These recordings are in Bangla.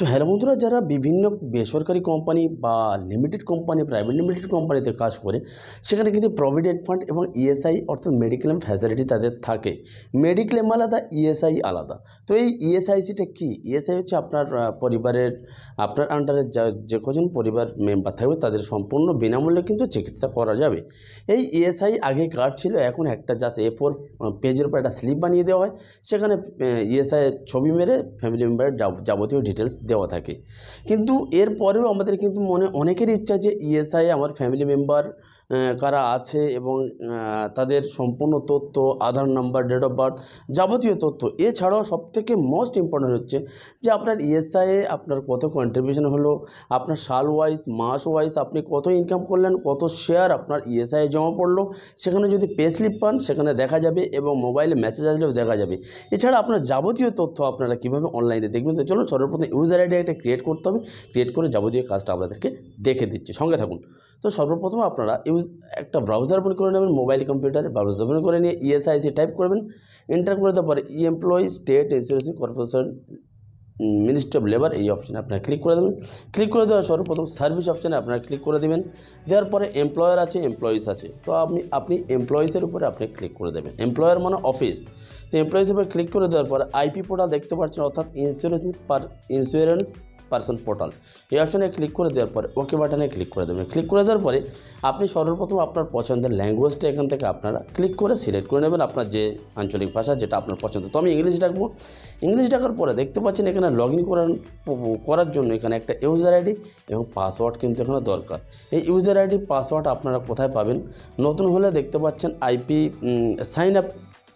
তো হ্যালো বন্ধুরা, যারা বিভিন্ন বেসরকারি কোম্পানি বা লিমিটেড কোম্পানি, প্রাইভেট লিমিটেড কোম্পানিতে কাজ করে, সেখানে কিন্তু প্রভিডেন্ট ফান্ড এবং ইএসআই অর্থাৎ মেডিক্লেম ফ্যাসিলিটি তাদের থাকে। মেডিক্লেম আলাদা, ইএসআই আলাদা। তো এই ইএসআইসিটা কি? ইএসআই হচ্ছে আপনার পরিবারের, আপনার আন্ডারে যে কজন পরিবার মেম্বার থাকবে তাদের সম্পূর্ণ বিনামূল্যে কিন্তু চিকিৎসা করা যাবে। এই ইএসআই আগে কার্ড ছিল, এখন একটা জাস্ট A4 পেজের উপর একটা স্লিপ বানিয়ে দেওয়া হয়, সেখানে ইএসআই ছবি মেরে ফ্যামিলি মেম্বারের যাবতীয় ডিটেলস দেওয়া থাকে। কিন্তু এরপরেও আমাদের কিন্তু মনে অনেকের ইচ্ছা যে ইএসআই আমার ফ্যামিলি মেম্বার কারা আছে এবং তাদের সম্পূর্ণ তথ্য, আধার নাম্বার, ডেট অফ বার্থ, যাবতীয় তথ্য। এছাড়াও সবথেকে মোস্ট ইম্পর্ট্যান্ট হচ্ছে যে আপনার ইএসআইয়ে আপনার কত কন্ট্রিবিউশন হলো, আপনার সাল ওয়াইজ, মাস ওয়াইজ আপনি কত ইনকাম করলেন, কত শেয়ার আপনার ইএসআইয়ে জমা পড়লো, সেখানে যদি পে স্লিপ পান সেখানে দেখা যাবে এবং মোবাইলে মেসেজ আসলেও দেখা যাবে। এছাড়া আপনার যাবতীয় তথ্য আপনারা কীভাবে অনলাইনে দেখবেন, তো চলুন সর্বপ্রথম ইউজার আইডি একটা ক্রিয়েট করতে হবে। ক্রিয়েট করে যাবতীয় কাজটা আপনাদেরকে দেখে দিচ্ছি, সঙ্গে থাকুন। তো সর্বপ্রথম আপনারা একটা ব্রাউজার ওপেন করে নেবেন, মোবাইল কম্পিউটারে ব্রাউজার ওপেন করে নিয়ে ইএসআইসি টাইপ করবেন। এন্টার করে দেওয়ার পরে employee state insurance corporation ministry of labour এই অপশানে আপনারা ক্লিক করে দেবেন। ক্লিক করে দেওয়ার সর্বপ্রথম সার্ভিস অপশানে আপনারা ক্লিক করে দেবেন। দেওয়ার পরে এমপ্লয়ার আছে, এমপ্লয়িজ আছে। তো আপনি এমপ্লয়িজের উপরে আপনি ক্লিক করে দেবেন। এমপ্লয়ার মানে অফিস। তো এমপ্লয়িজের উপরে ক্লিক করে দেওয়ার পরে আইপি পোর্টাল দেখতে পাচ্ছেন, অর্থাৎ ইন্স্যুরেন্স পার্সন পোর্টাল, এই অপশানে ক্লিক করে দেওয়ার পরে ওকে বাটনে ক্লিক করে দেবেন। ক্লিক করে দেওয়ার পরে আপনি সর্বপ্রথম আপনার পছন্দের ল্যাঙ্গুয়েজটা এখান থেকে আপনারা ক্লিক করে সিলেক্ট করে নেবেন, আপনার যে আঞ্চলিক ভাষা যেটা আপনার পছন্দ। তো আমি ইংলিশ ডাকবো। ইংলিশ ডাকার পরে দেখতে পাচ্ছেন এখানে লগ ইন করার জন্য এখানে একটা ইউজার আইডি এবং পাসওয়ার্ড কিন্তু এখানে দরকার। এই ইউজার আইডি পাসওয়ার্ড আপনারা কোথায় পাবেন? নতুন হলে দেখতে পাচ্ছেন আইপি সাইন আপ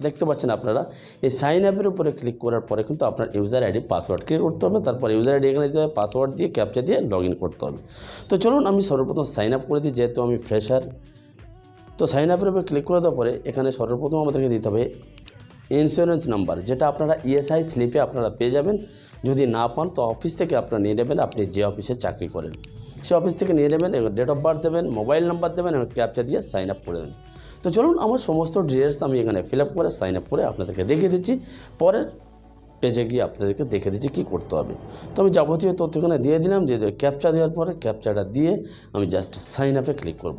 দেখতে পাচ্ছেন আপনারা। এই সাইন আপের উপরে ক্লিক করার পরে কিন্তু আপনার ইউজার আইডি পাসওয়ার্ড ক্রিয়েট করতে হবে। তারপর ইউজার আইডি এখানে দিতে হবে, পাসওয়ার্ড দিয়ে ক্যাপচা দিয়ে লগ ইন করতে হবে। তো চলুন আমি সর্বপ্রথম সাইন আপ করে দিই, যেহেতু আমি ফ্রেশার। তো সাইন আপের উপরে ক্লিক করে দেওয়ার পরে এখানে সর্বপ্রথম আমাদেরকে দিতে হবে ইন্স্যুরেন্স নাম্বার, যেটা আপনারা ইএসআই স্লিপে আপনারা পেয়ে যাবেন। যদি না পান তো অফিস থেকে আপনারা নিয়ে নেবেন, আপনি যে অফিসে চাকরি করেন সে অফিস থেকে নিয়ে নেবেন। ডেট অফ বার্থ দেবেন, মোবাইল নাম্বার দেবেন এবং ক্যাপচা দিয়ে সাইন আপ করে দেবেন। তো চলুন আমার সমস্ত ডিটেলস আমি এখানে ফিল আপ করে সাইন আপ করে আপনাদেরকে দেখিয়ে দিচ্ছি। পরের পেজে গিয়ে আপনাদেরকে দেখে দিচ্ছি কী করতে হবে। তো আমি যাবতীয় তথ্য এখানে দিয়ে দিলাম। দিয়ে ক্যাপচা দেওয়ার পরে ক্যাপচাটা দিয়ে আমি জাস্ট সাইন আপে ক্লিক করব।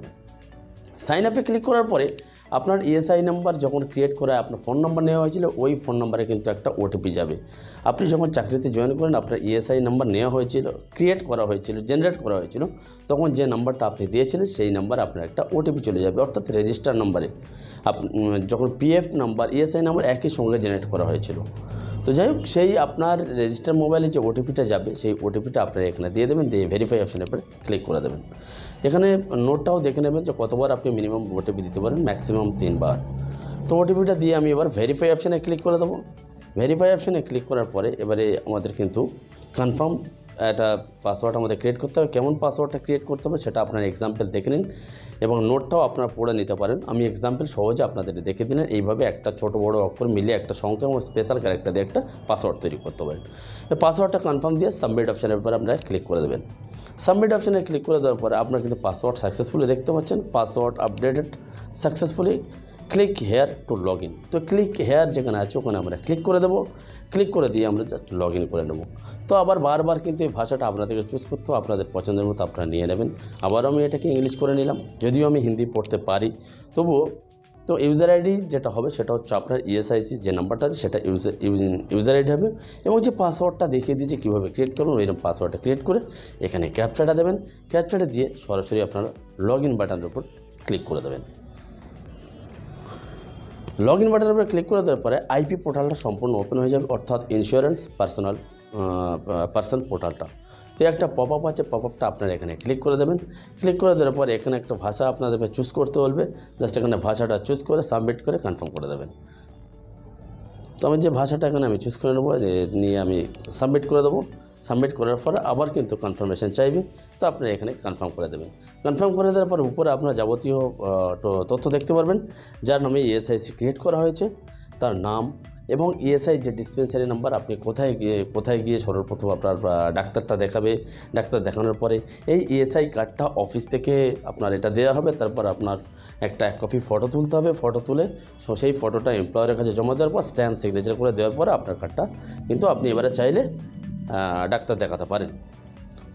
সাইন আপে ক্লিক করার পরে আপনার ইএসআই নাম্বার যখন ক্রিয়েট করা আপনার ফোন নাম্বার নেওয়া হয়েছিল, ওই ফোন নাম্বারে কিন্তু একটা ওটিপি যাবে। আপনি যখন চাকরিতে জয়েন করেন আপনার ইএসআই নাম্বার নেওয়া হয়েছিল, ক্রিয়েট করা হয়েছিল, জেনারেট করা হয়েছিল, তখন যে নাম্বারটা আপনি দিয়েছিলেন সেই নাম্বার আপনার একটা ওটিপি চলে যাবে, অর্থাৎ রেজিস্টার নাম্বারে। যখন পিএফ নাম্বার, ইএসআই নাম্বার একই সঙ্গে জেনারেট করা হয়েছিল। তো যাই হোক, সেই আপনার রেজিস্টার মোবাইলে যে ওটিপিটা যাবে সেই ওটিপিটা আপনারা এখানে দিয়ে দেবেন, দিয়ে ভেরিফাই অপশানের উপরে ক্লিক করে দেবেন। এখানে নোটটাও দেখে নেবেন যে কতবার আপনি মিনিমাম ওটিপি দিতে পারেন, ম্যাক্সিমাম 3 বার। তো ওটিপিটা দিয়ে আমি এবার ভেরিফাই অপশানে ক্লিক করে দেবো। ভেরিফাই অপশানে ক্লিক করার পরে এবারে আমাদের কিন্তু কনফার্ম একটা পাসওয়ার্ড আমাদের ক্রিয়েট করতে হবে। কেমন পাসওয়ার্ডটা ক্রিয়েট করতে হবে সেটা আপনার এক্সাম্পল দেখে নিন এবং নোটটাও আপনারা পড়ে নিতে পারেন। আমি এক্সাম্পল সহজে আপনাদের দেখে দিলেন। এইভাবে একটা ছোট বড় অক্ষর মিলিয়ে একটা সংখ্যা এবং স্পেশাল ক্যারেক্টার দিয়ে একটা পাসওয়ার্ড তৈরি করতে পারেন। পাসওয়ার্ডটা কনফার্ম দিয়ে সাবমিট অপশানের উপরে আপনারা ক্লিক করে দেবেন। সাবমিট অপশানে ক্লিক করে দেওয়ার পরে আপনার কিন্তু পাসওয়ার্ড সাকসেসফুলি দেখতে পাচ্ছেন, password updated successfully, click here two log in. তো ক্লিক হেয়ার যেখানে আছে ওখানে আমরা ক্লিক করে দেবো। ক্লিক করে দিয়ে আমরা জাস্ট লগ ইন করে নেব। তো আবার বারবার কিন্তু এই ভাষাটা আপনাদেরকে চুজ করতে হবে, আপনাদের পছন্দের মতো আপনারা নিয়ে নেবেন। আবার আমি এটাকে ইংলিশ করে নিলাম, যদিও আমি হিন্দি পড়তে পারি তবুও। তো ইউজার আইডি যেটা হবে সেটা হচ্ছে আপনার ইএসআইসি যে নাম্বারটা আছে সেটা ইউজার আইডি হবে, এবং যে পাসওয়ার্ডটা দেখিয়ে দিয়েছি কীভাবে ক্রিয়েট করুন, ওইরকম পাসওয়ার্ডটা ক্রিয়েট করে এখানে ক্যাপচাটা দেবেন। ক্যাপচাটা দিয়ে সরাসরি আপনারা লগ ইন বাটনের উপর ক্লিক করে দেবেন। লগ ইন বাটনের উপরে ক্লিক করে দেওয়ার পরে আইপি পোর্টালটা সম্পূর্ণ ওপেন হয়ে যাবে, অর্থাৎ ইন্স্যুরেন্স পার্সন পোর্টালটা। তো একটা পপ আপ আছে, পপ আপটা আপনারা এখানে ক্লিক করে দেবেন। ক্লিক করে দেওয়ার পরে এখানে একটা ভাষা আপনাদেরকে চুজ করতে বলবে, জাস্ট এখানে ভাষাটা চুজ করে সাবমিট করে কনফার্ম করে দেবেন। তো আমি যে ভাষাটা এখানে আমি চুজ করে নেবো, নিয়ে আমি সাবমিট করে দেবো। সাবমিট করার পরে আবার কিন্তু কনফার্মেশন চাইবে, তো আপনারা এখানে কনফার্ম করে দেবেন। কনফার্ম করে দেওয়ার পর উপরে আপনার যাবতীয় তথ্য দেখতে পারবেন, যার নামে ইএসআইসি ক্রিয়েট করা হয়েছে, তার নাম এবং ইএসআই যে ডিসপেন্সারি নাম্বার, আপনি কোথায় গিয়ে সর্বপ্রথম আপনার ডাক্তারটা দেখাবে, ডাক্তার দেখানোর পরে এই ইএসআই কার্ডটা অফিস থেকে আপনার এটা দেওয়া হবে। তারপর আপনার এক কপি ফটো তুলতে হবে, ফটো তুলে সেই ফটোটা এমপ্লয়ারের কাছে জমা দেওয়ার পর স্ট্যাম্প সিগনেচার করে দেওয়ার পর আপনার কার্ডটা কিন্তু আপনি এবারে চাইলে ডাক্তার দেখাতে পারেন।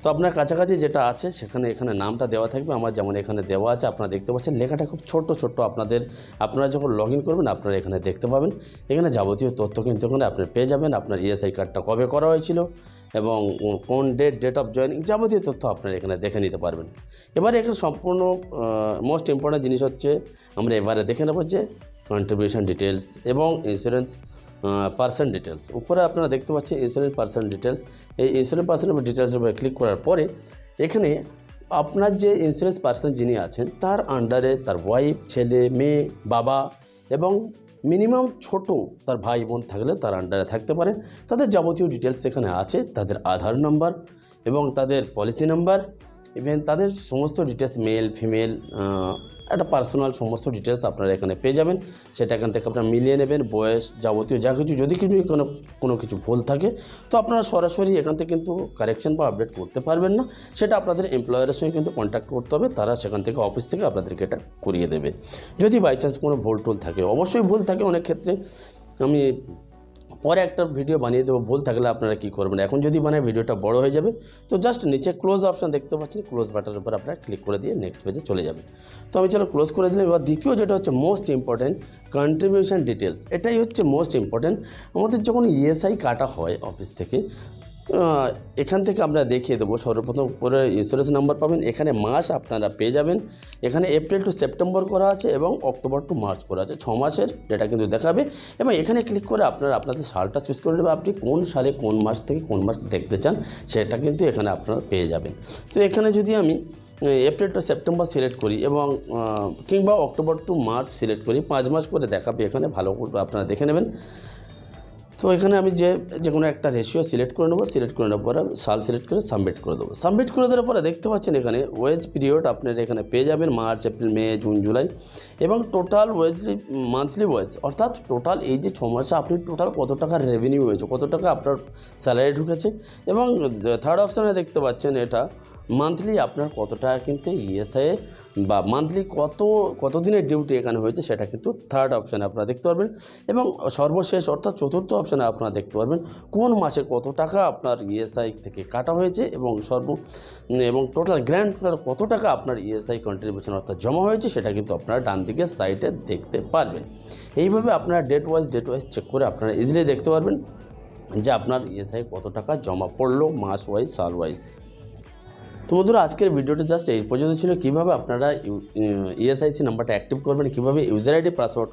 তো আপনার কাছাকাছি যেটা আছে এখানে নামটা দেওয়া থাকবে। আমার যেমন এখানে দেওয়া আছে, আপনারা দেখতে পাচ্ছেন লেখাটা খুব ছোট্ট আপনারা যখন লগ ইন করবেন আপনারা এখানে দেখতে পাবেন। এখানে যাবতীয় তথ্য কিন্তু এখানে আপনি পেয়ে যাবেন। আপনার ইএসআই কার্ডটা কবে করা হয়েছিল এবং কোন ডেট অফ জয়েনিং, যাবতীয় তথ্য আপনারা এখানে দেখে নিতে পারবেন। এবারে এখানে সম্পূর্ণ মোস্ট ইম্পর্ট্যান্ট জিনিস হচ্ছে, আমরা এবারে দেখে নেব যে কন্ট্রিবিউশন ডিটেলস এবং ইন্স্যুরেন্স পার্সন ডিটেলস। উপরে আপনারা দেখতে পাচ্ছেন ইন্স্যুরেন্স পার্সন ডিটেলস। এই ইন্স্যুরেন্স পার্সন ডিটেলসের উপরে ক্লিক করার পরে এখানে আপনার যে ইন্স্যুরেন্স পার্সন যিনি আছেন তার আন্ডারে তার ওয়াইফ, ছেলে, মেয়ে, বাবা এবং মিনিমাম ছোট তার ভাই বোন থাকলে তার আন্ডারে থাকতে পারে। তাদের যাবতীয় ডিটেলস এখানে আছে, তাদের আধার নাম্বার এবং তাদের পলিসি নাম্বার, ইভেন তাদের সমস্ত ডিটেলস, মেল ফিমেল, একটা পার্সোনাল সমস্ত ডিটেলস আপনারা এখানে পেয়ে যাবেন। সেটা এখান থেকে আপনারা মিলিয়ে নেবেন, বয়স, যাবতীয় যা কিছু। যদি কোনো কিছু ভুল থাকে তো আপনারা সরাসরি এখান থেকে কিন্তু কারেকশন বা আপডেট করতে পারবেন না, সেটা আপনাদের এমপ্লয়ারের সঙ্গে কিন্তু কন্ট্যাক্ট করতে হবে। তারা সেখান থেকে অফিস থেকে আপনাদেরকে এটা করিয়ে দেবে। যদি বাই চান্স কোনো ভুল থাকে, অবশ্যই ভুল থাকে অনেক ক্ষেত্রে, আমি পরে একটা ভিডিও বানিয়ে দেবো ভুল থাকলে আপনারা কী করবেন। এখন যদি বানায় ভিডিওটা বড় হয়ে যাবে, তো জাস্ট নিচে ক্লোজ অপশান দেখতে পাচ্ছেন, ক্লোজ বাটনের উপর আপনারা ক্লিক করে দিয়ে নেক্সট পেজে চলে যাবে। তো আমি চলো ক্লোজ করে দিলাম। এবার দ্বিতীয় যেটা হচ্ছে মোস্ট ইম্পর্ট্যান্ট, কন্ট্রিবিউশন ডিটেলস। এটাই হচ্ছে মোস্ট ইম্পর্ট্যান্ট। আমাদের যখন ইএসআই কাটা হয় অফিস থেকে, এখান থেকে আমরা দেখিয়ে দেবো। সর্বপ্রথম করে ইন্স্যুরেন্স নাম্বার পাবেন, এখানে মাস আপনারা পেয়ে যাবেন। এখানে এপ্রিল টু সেপ্টেম্বর করা আছে এবং অক্টোবর টু মার্চ করা আছে, 6 মাসের ডেটা কিন্তু দেখাবে। এবং এখানে ক্লিক করে আপনারা আপনাদের সালটা চুজ করে নেবে, আপনি কোন সালে কোন মাস থেকে কোন মাস দেখতে চান সেটা কিন্তু এখানে আপনারা পেয়ে যাবেন। তো এখানে যদি আমি এপ্রিল টু সেপ্টেম্বর সিলেক্ট করি এবং কিংবা অক্টোবর টু মার্চ সিলেক্ট করি, 5 মাস করে দেখাবে এখানে, ভালো করে আপনারা দেখে নেবেন। তো এখানে আমি যে কোনো একটা রেশিও সিলেক্ট করে নেবো। সিলেক্ট করে নেওয়ার পরে সাল সিলেক্ট করে সাবমিট করে দেবো। সাবমিট করে দেওয়ার পরে দেখতে পাচ্ছেন এখানে ওয়েজ পিরিয়ড আপনারা এখানে পেয়ে যাবেন, মার্চ, এপ্রিল, মে, জুন, জুলাই এবং টোটাল ওয়েজলি মান্থলি ওয়েজ, অর্থাৎ টোটাল এই যে 6 মাসে আপনি টোটাল কত টাকার রেভিনিউ হয়েছে, কত টাকা আপনার স্যালারি ঢুকেছে। এবং থার্ড অপশানে দেখতে পাচ্ছেন এটা মান্থলি আপনার কত টাকা কিন্তু ইএসআই বা মান্থলি কত দিনের ডিউটি এখানে হয়েছে সেটা কিন্তু থার্ড অপশানে আপনারা দেখতে পারবেন। এবং সর্বশেষ অর্থাৎ চতুর্থ অপশানে আপনারা দেখতে পারবেন কোন মাসে কত টাকা আপনার ইএসআই থেকে কাটা হয়েছে এবং গ্র্যান্ড টোটাল কত টাকা আপনার ইএসআই কন্ট্রিবিউশন অর্থাৎ জমা হয়েছে, সেটা কিন্তু আপনারা ডান দিকের সাইডে দেখতে পারবেন। এইভাবে আপনারা ডেট ওয়াইজ চেক করে আপনারা ইজিলি দেখতে পারবেন যে আপনার ইএসআই কত টাকা জমা পড়লো মাস ওয়াইজ, সাল ওয়াইজ। তো বন্ধুরা, আজকের ভিডিওটা জাস্ট এই পর্যন্ত ছিল। কীভাবে আপনারা ইএসআইসি নাম্বারটা অ্যাক্টিভ করবেন, কীভাবে ইউজার আইডি পাসওয়ার্ড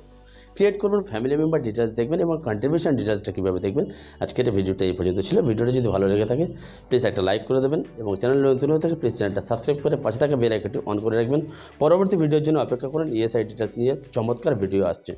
ক্রিয়েট করবেন, ফ্যামিলি মেম্বার ডিটেলস দেখবেন এবং কন্ট্রিবিউশন ডিটেলসটা কীভাবে দেখবেন, আজকের ভিডিওটা এই পর্যন্ত ছিল। ভিডিওটা যদি ভালো লেগে থাকে প্লিজ একটা লাইক করে দেবেন এবং চ্যানেল নতুন হয়ে থাকে প্লিজ চ্যানেলটা সাবস্ক্রাইব করে পাশে থাকা বেল আইকনটি অন করে রাখবেন। পরবর্তী ভিডিওর জন্য অপেক্ষা করুন, ইএসআই ডিটেলস নিয়ে চমৎকার ভিডিও আসছে।